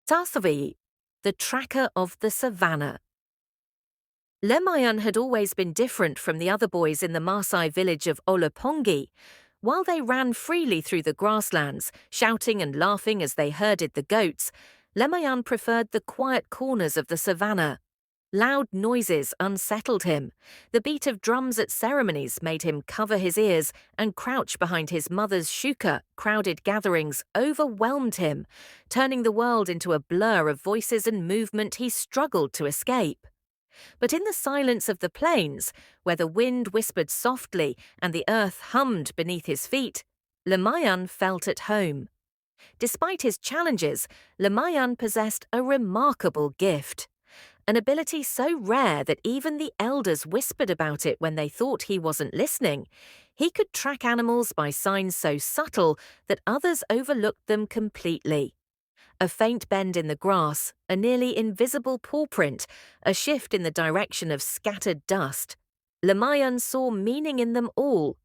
Tasavi, the tracker of the savannah. Lemayan had always been different from the other boys in the Maasai village of Olapongi. While they ran freely through the grasslands, shouting and laughing as they herded the goats, Lemayan preferred the quiet corners of the savannah. Loud noises unsettled him. The beat of drums at ceremonies made him cover his ears, and crouch behind his mother's shuka. Crowded gatherings overwhelmed him, turning the world into a blur of voices and movement he struggled to escape. But in the silence of the plains, where the wind whispered softly and the earth hummed beneath his feet, Lemayan felt at home. Despite his challenges, Lemayan possessed a remarkable gift. An ability so rare that even the elders whispered about it when they thought he wasn't listening. He could track animals by signs so subtle that others overlooked them completely. A faint bend in the grass, a nearly invisible paw print, a shift in the direction of scattered dust. Lemayan saw meaning in them all.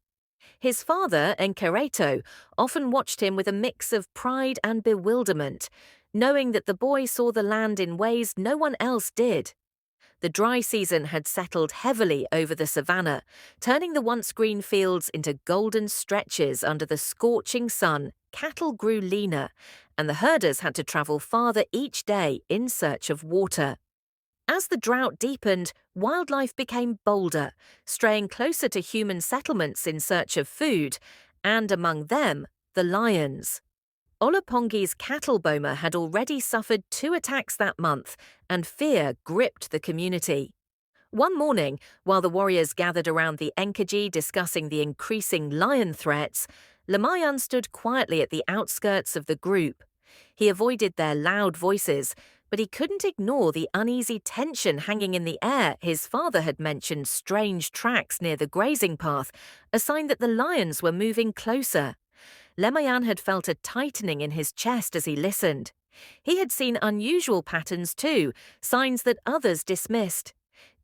His father, Enkereto, often watched him with a mix of pride and bewilderment, knowing that the boy saw the land in ways no one else did. The dry season had settled heavily over the savannah, turning the once green fields into golden stretches under the scorching sun. Cattle grew leaner, and the herders had to travel farther each day in search of water. As the drought deepened, wildlife became bolder, straying closer to human settlements in search of food, and among them, the lions. Olapongi's cattle boma had already suffered 2 attacks that month, and fear gripped the community. One morning, while the warriors gathered around the Enkaji discussing the increasing lion threats, Lemayan stood quietly at the outskirts of the group. He avoided their loud voices, but he couldn't ignore the uneasy tension hanging in the air. His father had mentioned strange tracks near the grazing path, a sign that the lions were moving closer. Lemayan had felt a tightening in his chest as he listened. He had seen unusual patterns too, signs that others dismissed.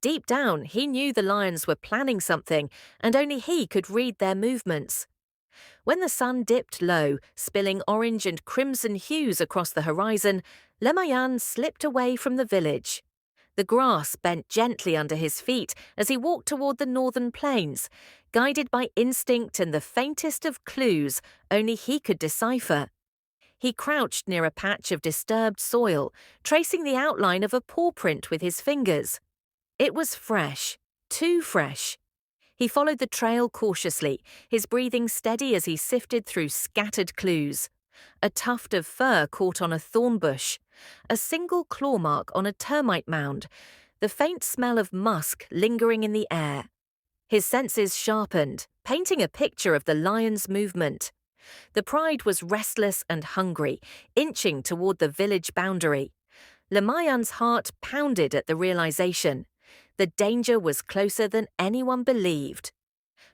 Deep down, he knew the lions were planning something, and only he could read their movements. When the sun dipped low, spilling orange and crimson hues across the horizon, Lemayan slipped away from the village. The grass bent gently under his feet as he walked toward the northern plains, guided by instinct and the faintest of clues only he could decipher. He crouched near a patch of disturbed soil, tracing the outline of a paw print with his fingers. It was fresh, too fresh. He followed the trail cautiously, his breathing steady as he sifted through scattered clues. A tuft of fur caught on a thorn bush, a single claw mark on a termite mound, the faint smell of musk lingering in the air. His senses sharpened, painting a picture of the lion's movement. The pride was restless and hungry, inching toward the village boundary. Lemayan's heart pounded at the realization. The danger was closer than anyone believed.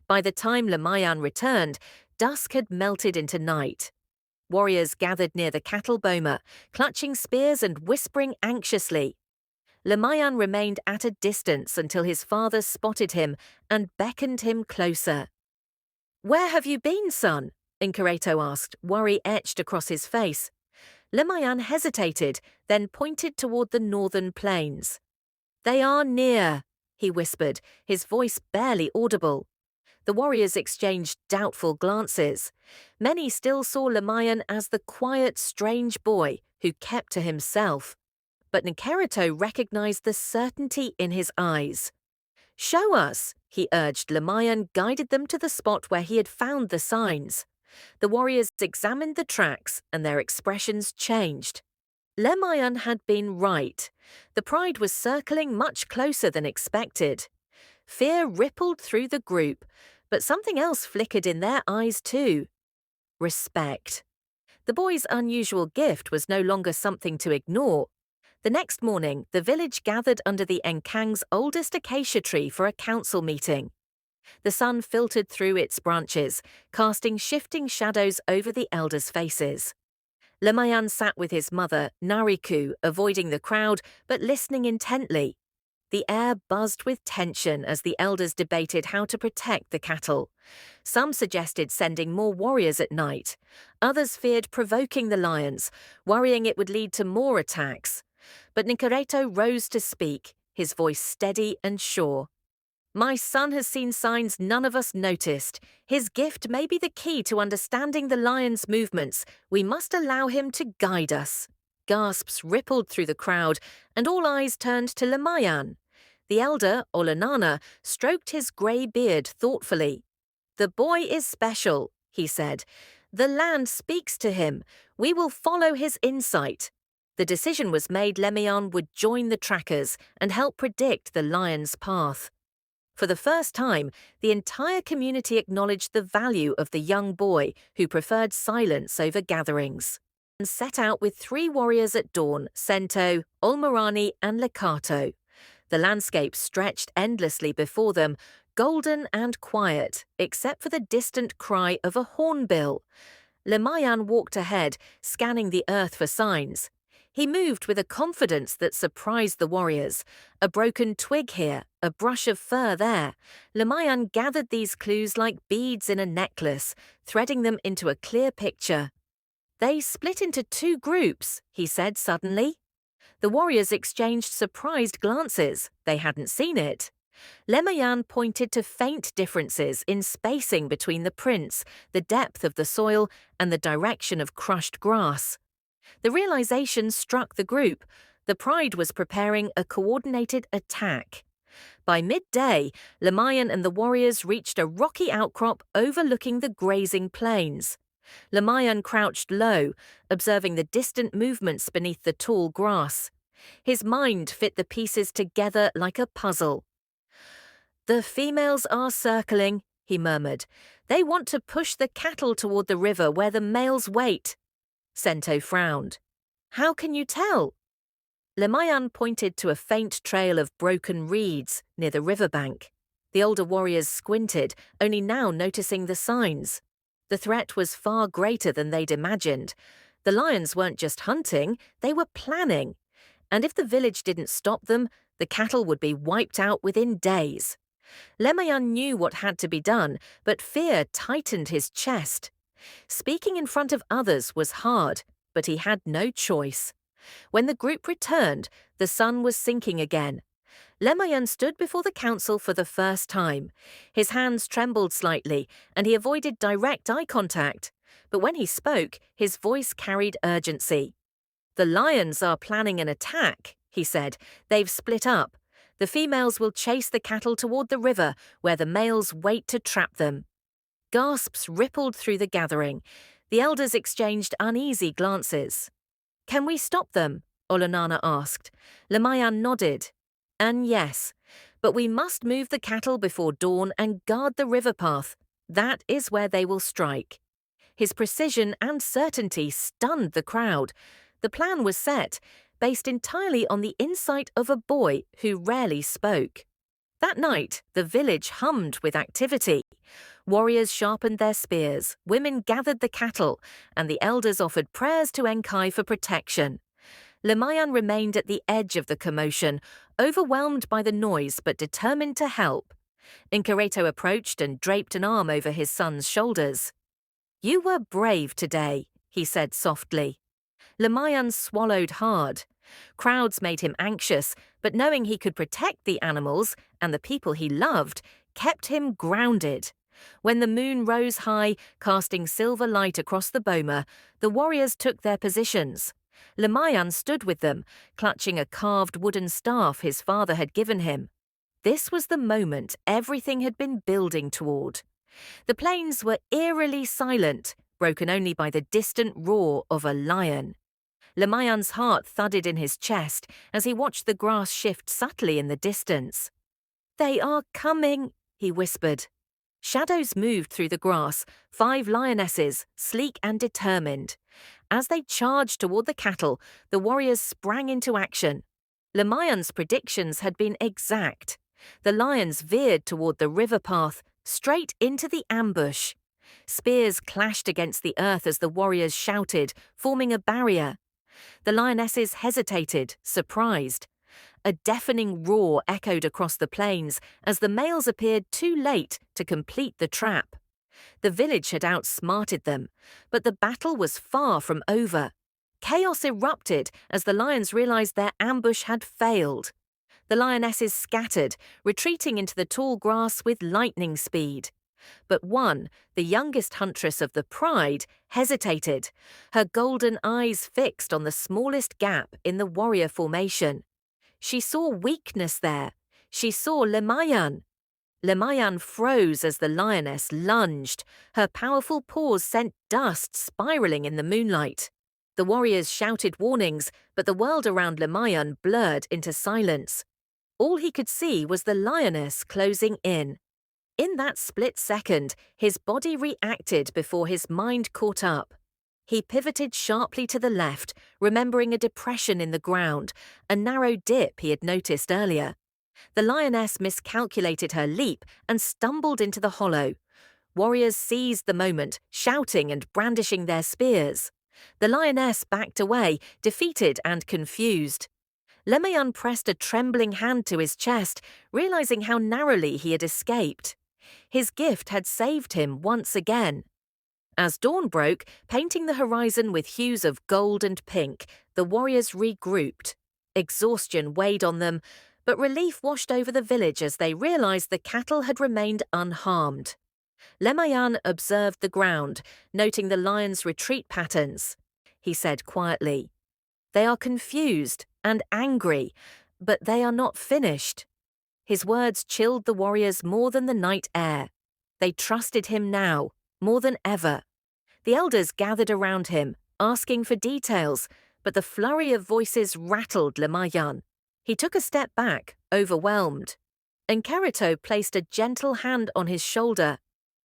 By the time Lemayan returned, dusk had melted into night. Warriors gathered near the cattle boma, clutching spears and whispering anxiously. Lemayan remained at a distance until his father spotted him and beckoned him closer. "Where have you been, son?" Inkareto asked, worry etched across his face. Lemayan hesitated, then pointed toward the northern plains. "They are near," he whispered, his voice barely audible. The warriors exchanged doubtful glances. Many still saw Lemayan as the quiet, strange boy who kept to himself. But Nkerito recognized the certainty in his eyes. "Show us," he urged. Lemayan guided them to the spot where he had found the signs. The warriors examined the tracks, and their expressions changed. Lemayan had been right. The pride was circling much closer than expected. Fear rippled through the group, but something else flickered in their eyes too. Respect. The boy's unusual gift was no longer something to ignore. The next morning, the village gathered under the Enkang's oldest acacia tree for a council meeting. The sun filtered through its branches, casting shifting shadows over the elders' faces. Lemayan sat with his mother, Nariku, avoiding the crowd but listening intently. The air buzzed with tension as the elders debated how to protect the cattle. Some suggested sending more warriors at night. Others feared provoking the lions, worrying it would lead to more attacks. But Nicareto rose to speak, his voice steady and sure. My son has seen signs none of us noticed. His gift may be the key to understanding the lion's movements. We must allow him to guide us. Gasps rippled through the crowd, and all eyes turned to Lemayan. The elder, Olanana, stroked his grey beard thoughtfully. The boy is special, he said. The land speaks to him. We will follow his insight. The decision was made Lemayan would join the trackers and help predict the lion's path. For the first time, the entire community acknowledged the value of the young boy who preferred silence over gatherings, and set out with 3 warriors at dawn, Sento, Olmarani and Lekato. The landscape stretched endlessly before them, golden and quiet, except for the distant cry of a hornbill. Lemayan walked ahead, scanning the earth for signs. He moved with a confidence that surprised the warriors. A broken twig here, a brush of fur there. Lemayan gathered these clues like beads in a necklace, threading them into a clear picture. They split into 2 groups, he said suddenly. The warriors exchanged surprised glances. They hadn't seen it. Lemayan pointed to faint differences in spacing between the prints, the depth of the soil, and the direction of crushed grass. The realization struck the group. The pride was preparing a coordinated attack. By midday, Lemayan and the warriors reached a rocky outcrop overlooking the grazing plains. Lemayan crouched low, observing the distant movements beneath the tall grass. His mind fit the pieces together like a puzzle. The females are circling, he murmured. They want to push the cattle toward the river where the males wait. Sento frowned. How can you tell? Lemayan pointed to a faint trail of broken reeds near the riverbank. The older warriors squinted, only now noticing the signs. The threat was far greater than they'd imagined. The lions weren't just hunting, they were planning. And if the village didn't stop them, the cattle would be wiped out within days. Lemayan knew what had to be done, but fear tightened his chest. Speaking in front of others was hard, but he had no choice. When the group returned, the sun was sinking again. Lemayan stood before the council for the first time. His hands trembled slightly, and he avoided direct eye contact. But when he spoke, his voice carried urgency. The lions are planning an attack, he said. They've split up. The females will chase the cattle toward the river, where the males wait to trap them. Gasps rippled through the gathering. The elders exchanged uneasy glances. Can we stop them? Olanana asked. Lemayan nodded. And yes, but we must move the cattle before dawn and guard the river path. That is where they will strike. His precision and certainty stunned the crowd. The plan was set, based entirely on the insight of a boy who rarely spoke. That night, the village hummed with activity. Warriors sharpened their spears, women gathered the cattle, and the elders offered prayers to Enkai for protection. Lemayan remained at the edge of the commotion, overwhelmed by the noise but determined to help. Incareto approached and draped an arm over his son's shoulders. You were brave today, he said softly. Lemayan swallowed hard. Crowds made him anxious, but knowing he could protect the animals and the people he loved kept him grounded. When the moon rose high, casting silver light across the boma, the warriors took their positions. Lemayan stood with them, clutching a carved wooden staff his father had given him. This was the moment everything had been building toward. The plains were eerily silent, broken only by the distant roar of a lion. Lemayan's heart thudded in his chest as he watched the grass shift subtly in the distance. They are coming, he whispered. Shadows moved through the grass, 5 lionesses, sleek and determined. As they charged toward the cattle, the warriors sprang into action. Lemayan's predictions had been exact. The lions veered toward the river path, straight into the ambush. Spears clashed against the earth as the warriors shouted, forming a barrier. The lionesses hesitated, surprised. A deafening roar echoed across the plains as the males appeared too late to complete the trap. The village had outsmarted them, but the battle was far from over. Chaos erupted as the lions realized their ambush had failed. The lionesses scattered, retreating into the tall grass with lightning speed. But one, the youngest huntress of the pride, hesitated, her golden eyes fixed on the smallest gap in the warrior formation. She saw weakness there. She saw Lemayan. Lemayan froze as the lioness lunged. Her powerful paws sent dust spiraling in the moonlight. The warriors shouted warnings, but the world around Lemayan blurred into silence. All he could see was the lioness closing in. In that split second, his body reacted before his mind caught up. He pivoted sharply to the left, remembering a depression in the ground, a narrow dip he had noticed earlier. The lioness miscalculated her leap and stumbled into the hollow. Warriors seized the moment, shouting and brandishing their spears. The lioness backed away, defeated and confused. Lemayan pressed a trembling hand to his chest, realizing how narrowly he had escaped. His gift had saved him once again. As dawn broke, painting the horizon with hues of gold and pink, the warriors regrouped. Exhaustion weighed on them, but relief washed over the village as they realized the cattle had remained unharmed. Lemayan observed the ground, noting the lions' retreat patterns. He said quietly, "They are confused and angry, but they are not finished." His words chilled the warriors more than the night air. They trusted him now, more than ever. The elders gathered around him, asking for details, but the flurry of voices rattled Lemayan. He took a step back, overwhelmed. Enkerito placed a gentle hand on his shoulder.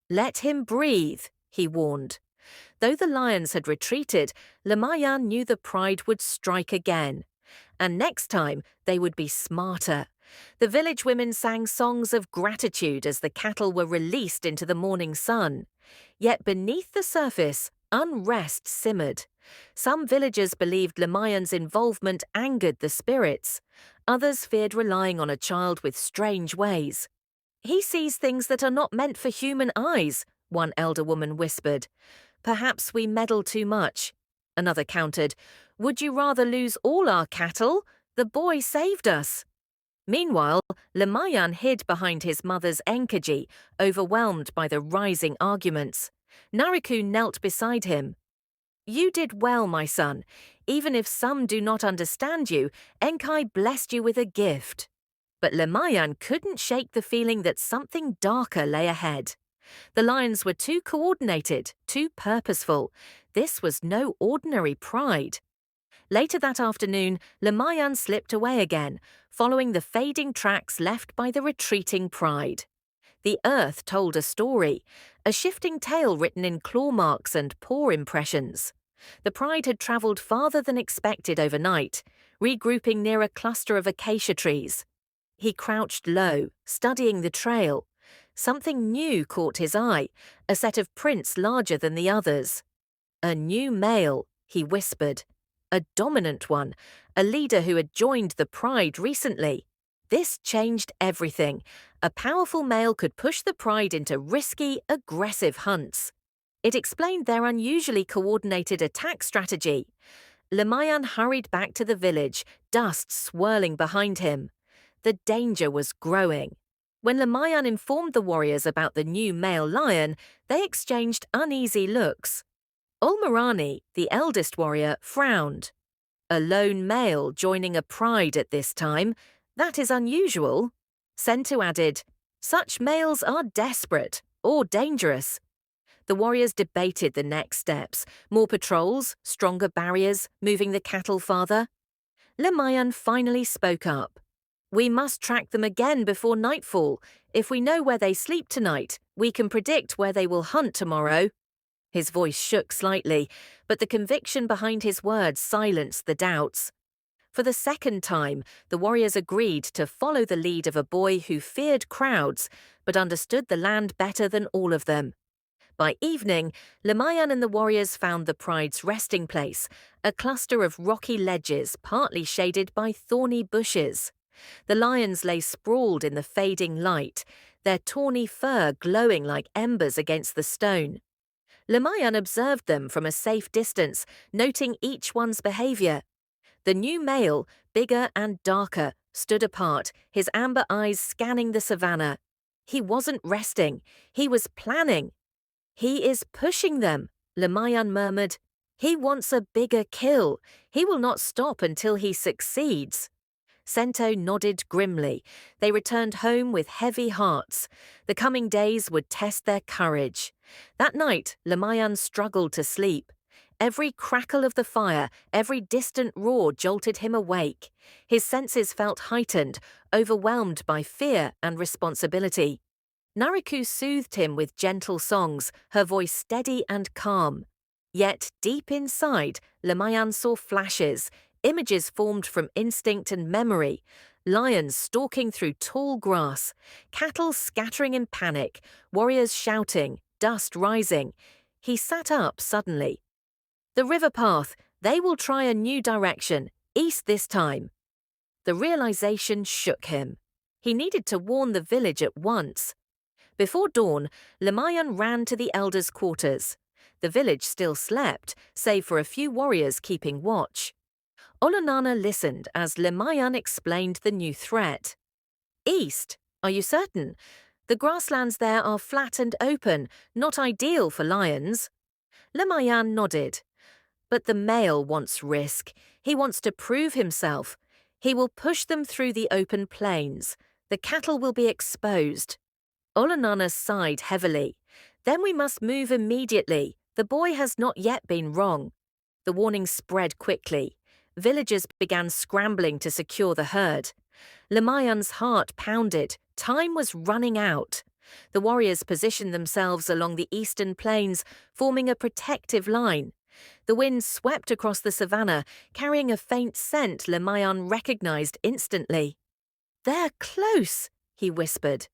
"Let him breathe," he warned. Though the lions had retreated, Lemayan knew the pride would strike again. And next time, they would be smarter. The village women sang songs of gratitude as the cattle were released into the morning sun. Yet beneath the surface, unrest simmered. Some villagers believed Lemayan's involvement angered the spirits. Others feared relying on a child with strange ways. "He sees things that are not meant for human eyes," one elder woman whispered. "Perhaps we meddle too much." Another countered, "Would you rather lose all our cattle? The boy saved us." Meanwhile, Lemayan hid behind his mother's enkaji, overwhelmed by the rising arguments. Nariku knelt beside him. "You did well, my son. Even if some do not understand you, Enkai blessed you with a gift." But Lemayan couldn't shake the feeling that something darker lay ahead. The lions were too coordinated, too purposeful. This was no ordinary pride. Later that afternoon, Lemayan slipped away again, following the fading tracks left by the retreating pride. The earth told a story, a shifting tale written in claw marks and paw impressions. The pride had travelled farther than expected overnight, regrouping near a cluster of acacia trees. He crouched low, studying the trail. Something new caught his eye, a set of prints larger than the others. "A new male," he whispered. "A dominant one, a leader who had joined the pride recently." This changed everything. A powerful male could push the pride into risky, aggressive hunts. It explained their unusually coordinated attack strategy. Lemayan hurried back to the village, dust swirling behind him. The danger was growing. When Lemayan informed the warriors about the new male lion, they exchanged uneasy looks. Olmarani, the eldest warrior, frowned. "A lone male joining a pride at this time? That is unusual." Sentu added, "Such males are desperate or dangerous." The warriors debated the next steps. More patrols, stronger barriers, moving the cattle farther. Lemayan finally spoke up. "We must track them again before nightfall. If we know where they sleep tonight, we can predict where they will hunt tomorrow." His voice shook slightly, but the conviction behind his words silenced the doubts. For the second time, the warriors agreed to follow the lead of a boy who feared crowds but understood the land better than all of them. By evening, Lemayan and the warriors found the pride's resting place, a cluster of rocky ledges partly shaded by thorny bushes. The lions lay sprawled in the fading light, their tawny fur glowing like embers against the stone. Lemayan observed them from a safe distance, noting each one's behavior. The new male, bigger and darker, stood apart, his amber eyes scanning the savannah. He wasn't resting, he was planning. "He is pushing them," Lemayan murmured. "He wants a bigger kill. He will not stop until he succeeds." Sento nodded grimly. They returned home with heavy hearts. The coming days would test their courage. That night, Lemayan struggled to sleep. Every crackle of the fire, every distant roar jolted him awake. His senses felt heightened, overwhelmed by fear and responsibility. Nariku soothed him with gentle songs, her voice steady and calm. Yet, deep inside, Lemayan saw flashes, images formed from instinct and memory, lions stalking through tall grass, cattle scattering in panic, warriors shouting, dust rising. He sat up suddenly. "The river path, they will try a new direction, east this time." The realization shook him. He needed to warn the village at once. Before dawn, Lemayan ran to the elders' quarters. The village still slept, save for a few warriors keeping watch. Olunana listened as Lemayan explained the new threat. "East? Are you certain? The grasslands there are flat and open, not ideal for lions." Lemayan nodded. "But the male wants risk. He wants to prove himself. He will push them through the open plains. The cattle will be exposed." Olunana sighed heavily. "Then we must move immediately. The boy has not yet been wrong." The warning spread quickly. Villagers began scrambling to secure the herd. Lemayan's heart pounded. Time was running out. The warriors positioned themselves along the eastern plains, forming a protective line. The wind swept across the savannah, carrying a faint scent Lemayan recognized instantly. "They're close," he whispered.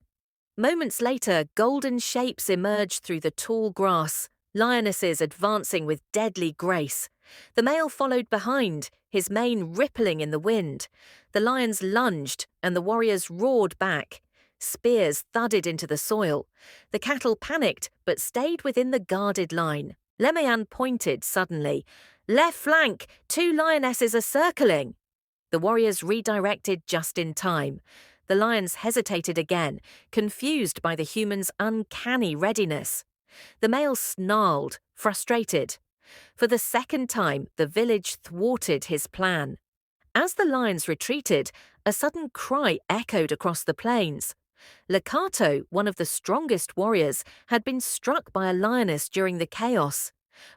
Moments later, golden shapes emerged through the tall grass, lionesses advancing with deadly grace. The male followed behind, his mane rippling in the wind. The lions lunged, and the warriors roared back. Spears thudded into the soil. The cattle panicked, but stayed within the guarded line. Lemayan pointed suddenly. "Left flank! 2 lionesses are circling!" The warriors redirected just in time. The lions hesitated again, confused by the humans' uncanny readiness. The male snarled, frustrated. For the second time, the village thwarted his plan. As the lions retreated, a sudden cry echoed across the plains. Lakato, one of the strongest warriors, had been struck by a lioness during the chaos.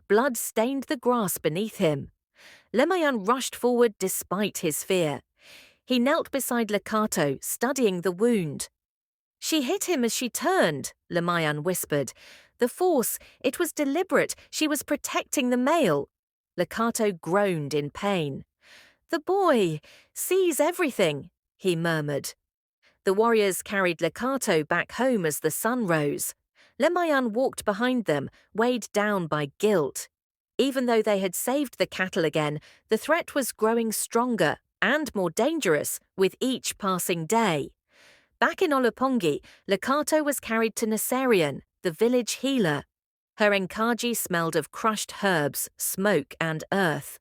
Blood stained the grass beneath him. Lemayan rushed forward despite his fear. He knelt beside Lakato, studying the wound. "She hit him as she turned," Lemayan whispered. "The force, it was deliberate. She was protecting the male." Lakato groaned in pain. "The boy sees everything," he murmured. The warriors carried Lakato back home as the sun rose. Lemayan walked behind them, weighed down by guilt. Even though they had saved the cattle again, the threat was growing stronger and more dangerous with each passing day. Back in Olopongi, Lakato was carried to Naserian, the village healer. Her enkaji smelled of crushed herbs, smoke, and earth.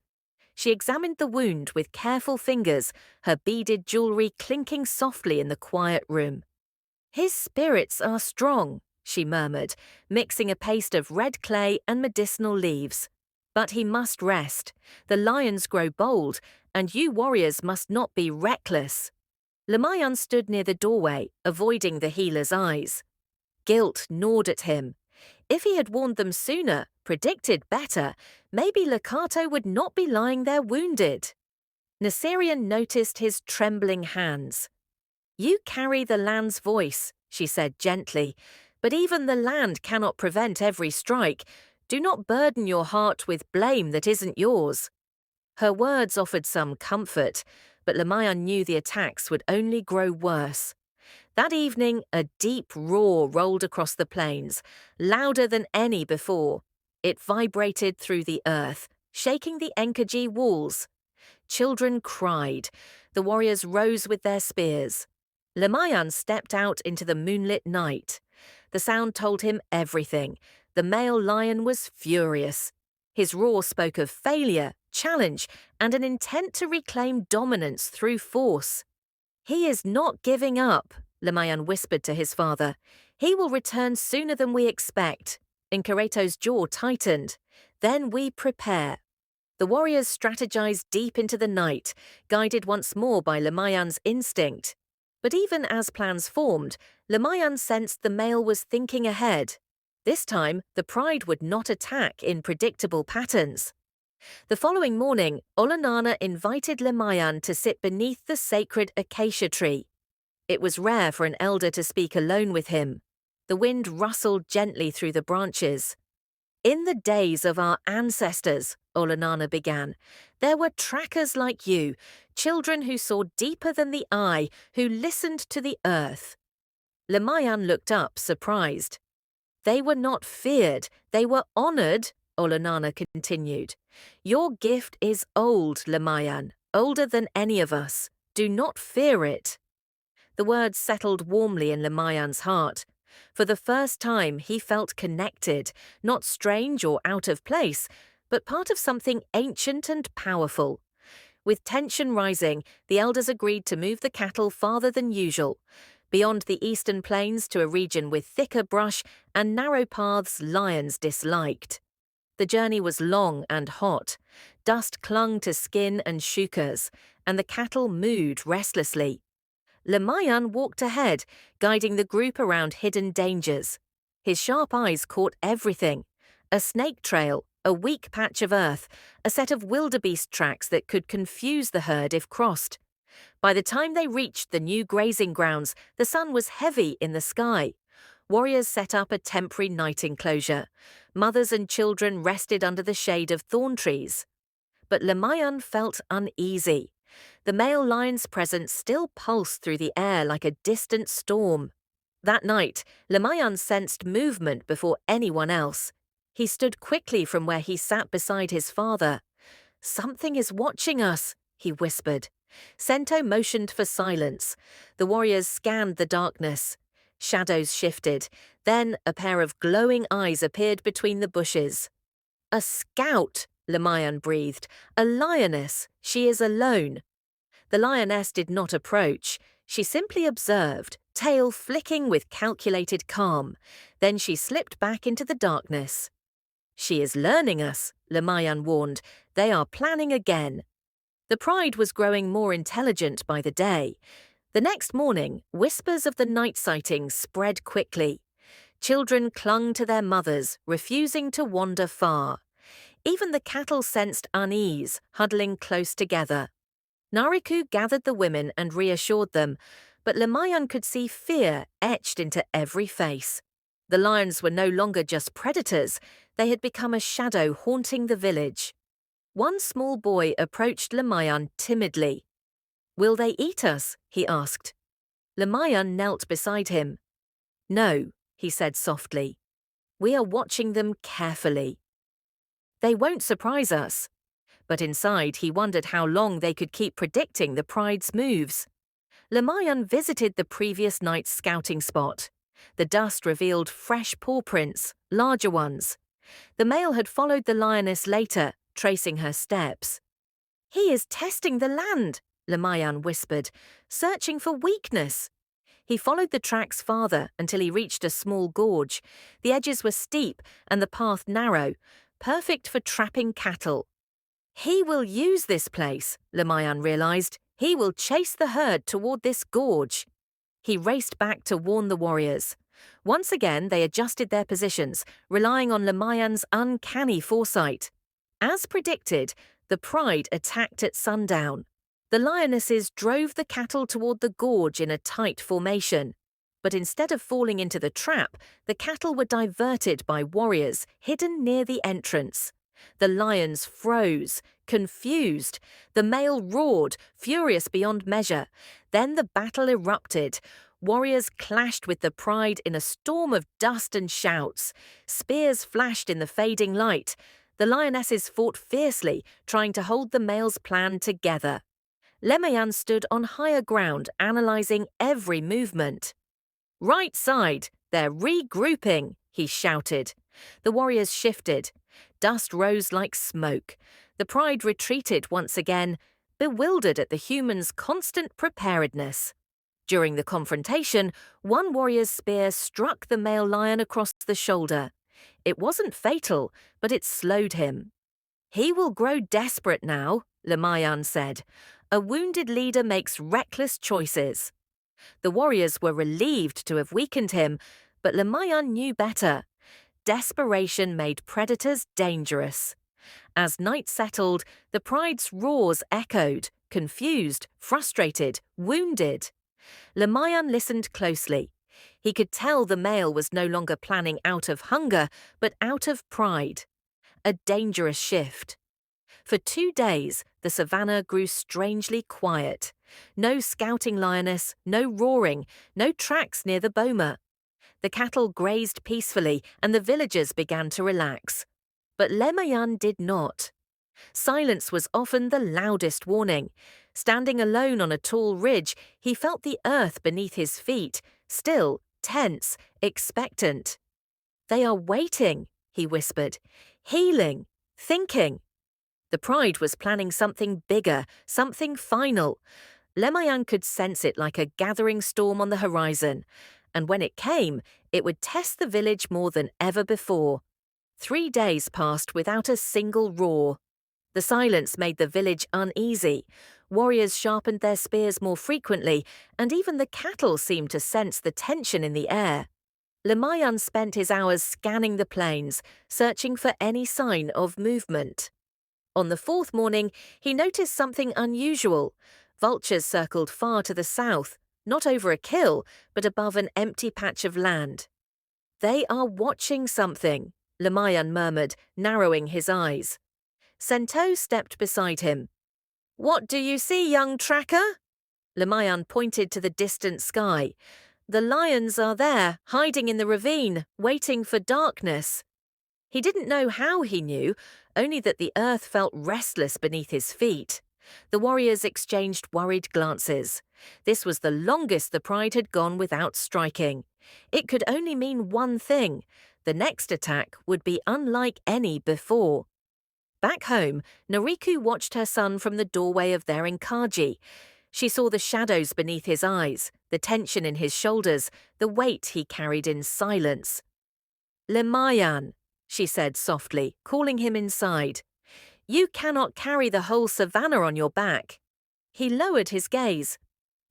She examined the wound with careful fingers, her beaded jewelry clinking softly in the quiet room. "His spirits are strong," she murmured, mixing a paste of red clay and medicinal leaves. "But he must rest. The lions grow bold, and you warriors must not be reckless." Lemayan stood near the doorway, avoiding the healer's eyes. Guilt gnawed at him. If he had warned them sooner, predicted better, maybe Lakato would not be lying there wounded. Naserian noticed his trembling hands. "You carry the land's voice," she said gently, "but even the land cannot prevent every strike. Do not burden your heart with blame that isn't yours." Her words offered some comfort, but Lemayan knew the attacks would only grow worse. That evening, a deep roar rolled across the plains, louder than any before. It vibrated through the earth, shaking the Enkaji walls. Children cried. The warriors rose with their spears. Lamayan stepped out into the moonlit night. The sound told him everything. The male lion was furious. His roar spoke of failure, challenge, and an intent to reclaim dominance through force. "He is not giving up," Lamayan whispered to his father. "He will return sooner than we expect." Inkareto's jaw tightened. "Then we prepare." The warriors strategized deep into the night, guided once more by Lamayan's instinct. But even as plans formed, Lamayan sensed the male was thinking ahead. This time, the pride would not attack in predictable patterns. The following morning, Olanana invited Lamayan to sit beneath the sacred acacia tree. It was rare for an elder to speak alone with him. The wind rustled gently through the branches. "In the days of our ancestors," Olanana began, "there were trackers like you, children who saw deeper than the eye, who listened to the earth." Lamayan looked up, surprised. "They were not feared, they were honored," Olanana continued. "Your gift is old, Lamayan, older than any of us. Do not fear it." The words settled warmly in Lamayan's heart. For the first time, he felt connected, not strange or out of place, but part of something ancient and powerful. With tension rising, the elders agreed to move the cattle farther than usual, beyond the eastern plains to a region with thicker brush and narrow paths lions disliked. The journey was long and hot. Dust clung to skin and shukas, and the cattle mooed restlessly. Lamayan walked ahead, guiding the group around hidden dangers. His sharp eyes caught everything: a snake trail, a weak patch of earth, a set of wildebeest tracks that could confuse the herd if crossed. By the time they reached the new grazing grounds, the sun was heavy in the sky. Warriors set up a temporary night enclosure. Mothers and children rested under the shade of thorn trees. But Lamayan felt uneasy. The male lion's presence still pulsed through the air like a distant storm. That night, Lamayan sensed movement before anyone else. He stood quickly from where he sat beside his father. "Something is watching us," he whispered. Sento motioned for silence. The warriors scanned the darkness. Shadows shifted. Then a pair of glowing eyes appeared between the bushes. "A scout," Lamayan breathed. "A lioness. She is alone." The lioness did not approach. She simply observed, tail flicking with calculated calm. Then she slipped back into the darkness. "She is learning us," Lamayan warned. "They are planning again." The pride was growing more intelligent by the day. The next morning, whispers of the night sightings spread quickly. Children clung to their mothers, refusing to wander far. Even the cattle sensed unease, huddling close together. Nariku gathered the women and reassured them, but Lamayan could see fear etched into every face. The lions were no longer just predators, they had become a shadow haunting the village. One small boy approached Lamayan timidly. "Will they eat us?" he asked. Lamayan knelt beside him. "No," he said softly. "We are watching them carefully. They won't surprise us." But inside he wondered how long they could keep predicting the pride's moves. Lamayan visited the previous night's scouting spot. The dust revealed fresh paw prints, larger ones. The male had followed the lioness later, tracing her steps. "He is testing the land," Lamayan whispered, "searching for weakness." He followed the tracks farther until he reached a small gorge. The edges were steep and the path narrow, perfect for trapping cattle. "He will use this place," Lamayan realized. "He will chase the herd toward this gorge." He raced back to warn the warriors. Once again, they adjusted their positions, relying on Lamayan's uncanny foresight. As predicted, the pride attacked at sundown. The lionesses drove the cattle toward the gorge in a tight formation. But instead of falling into the trap, the cattle were diverted by warriors hidden near the entrance. The lions froze, confused. The male roared, furious beyond measure. Then the battle erupted. Warriors clashed with the pride in a storm of dust and shouts. Spears flashed in the fading light. The lionesses fought fiercely, trying to hold the male's plan together. Lemayan stood on higher ground, analyzing every movement. "Right side, they're regrouping," he shouted. The warriors shifted. Dust rose like smoke. The pride retreated once again, bewildered at the humans' constant preparedness. During the confrontation, one warrior's spear struck the male lion across the shoulder. It wasn't fatal, but it slowed him. "He will grow desperate now," Lemayan said. "A wounded leader makes reckless choices." The warriors were relieved to have weakened him, but Lemayan knew better. Desperation made predators dangerous. As night settled, the pride's roars echoed, confused, frustrated, wounded. Lemayan listened closely. He could tell the male was no longer planning out of hunger, but out of pride. A dangerous shift. For 2 days, the savannah grew strangely quiet. No scouting lioness, no roaring, no tracks near the boma. The cattle grazed peacefully and the villagers began to relax. But Lemayan did not. Silence was often the loudest warning. Standing alone on a tall ridge, he felt the earth beneath his feet, still, tense, expectant. "They are waiting," he whispered, "healing, thinking." The pride was planning something bigger, something final. Lemayan could sense it like a gathering storm on the horizon, and when it came, it would test the village more than ever before. 3 days passed without a single roar. The silence made the village uneasy. Warriors sharpened their spears more frequently, and even the cattle seemed to sense the tension in the air. Lemayan spent his hours scanning the plains, searching for any sign of movement. On the 4th morning, he noticed something unusual. Vultures circled far to the south, not over a kill, but above an empty patch of land. "They are watching something," Lemayan murmured, narrowing his eyes. Cento stepped beside him. "What do you see, young tracker?" Lemayan pointed to the distant sky. "The lions are there, hiding in the ravine, waiting for darkness." He didn't know how he knew, only that the earth felt restless beneath his feet. The warriors exchanged worried glances. This was the longest the pride had gone without striking. It could only mean one thing: the next attack would be unlike any before. Back home, Nariku watched her son from the doorway of their enkaji. She saw the shadows beneath his eyes, the tension in his shoulders, the weight he carried in silence. "Lemayan," she said softly, calling him inside. "You cannot carry the whole savannah on your back." He lowered his gaze.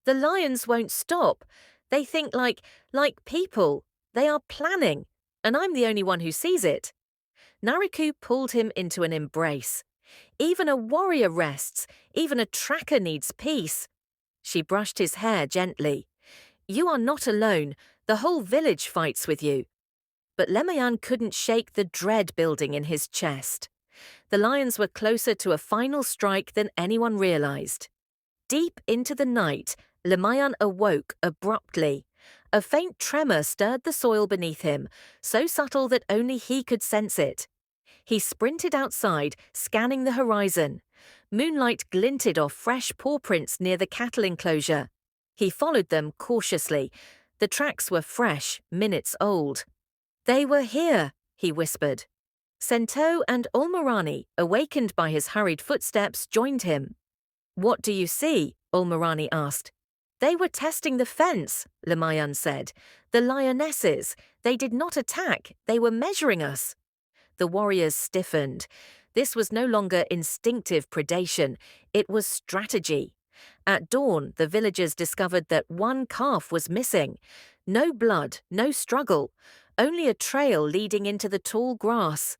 "The lions won't stop. They think like people. They are planning, and I'm the only one who sees it." Nariku pulled him into an embrace. "Even a warrior rests. Even a tracker needs peace." She brushed his hair gently. "You are not alone. The whole village fights with you." But Lemayan couldn't shake the dread building in his chest. The lions were closer to a final strike than anyone realized. Deep into the night, Lemayan awoke abruptly. A faint tremor stirred the soil beneath him, so subtle that only he could sense it. He sprinted outside, scanning the horizon. Moonlight glinted off fresh paw prints near the cattle enclosure. He followed them cautiously. The tracks were fresh, minutes old. "They were here," he whispered. Cento and Olmarani, awakened by his hurried footsteps, joined him. "What do you see?" Olmarani asked. "They were testing the fence," Lemayan said. "The lionesses. They did not attack. They were measuring us." The warriors stiffened. This was no longer instinctive predation. It was strategy. At dawn, the villagers discovered that one calf was missing. No blood, no struggle, only a trail leading into the tall grass.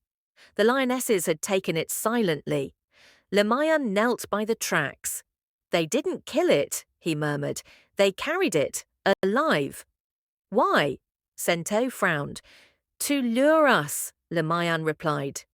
The lionesses had taken it silently. Lemayan knelt by the tracks. "They didn't kill it," he murmured. "They carried it, alive." "Why?" Cento frowned. "To lure us," Lemayan replied.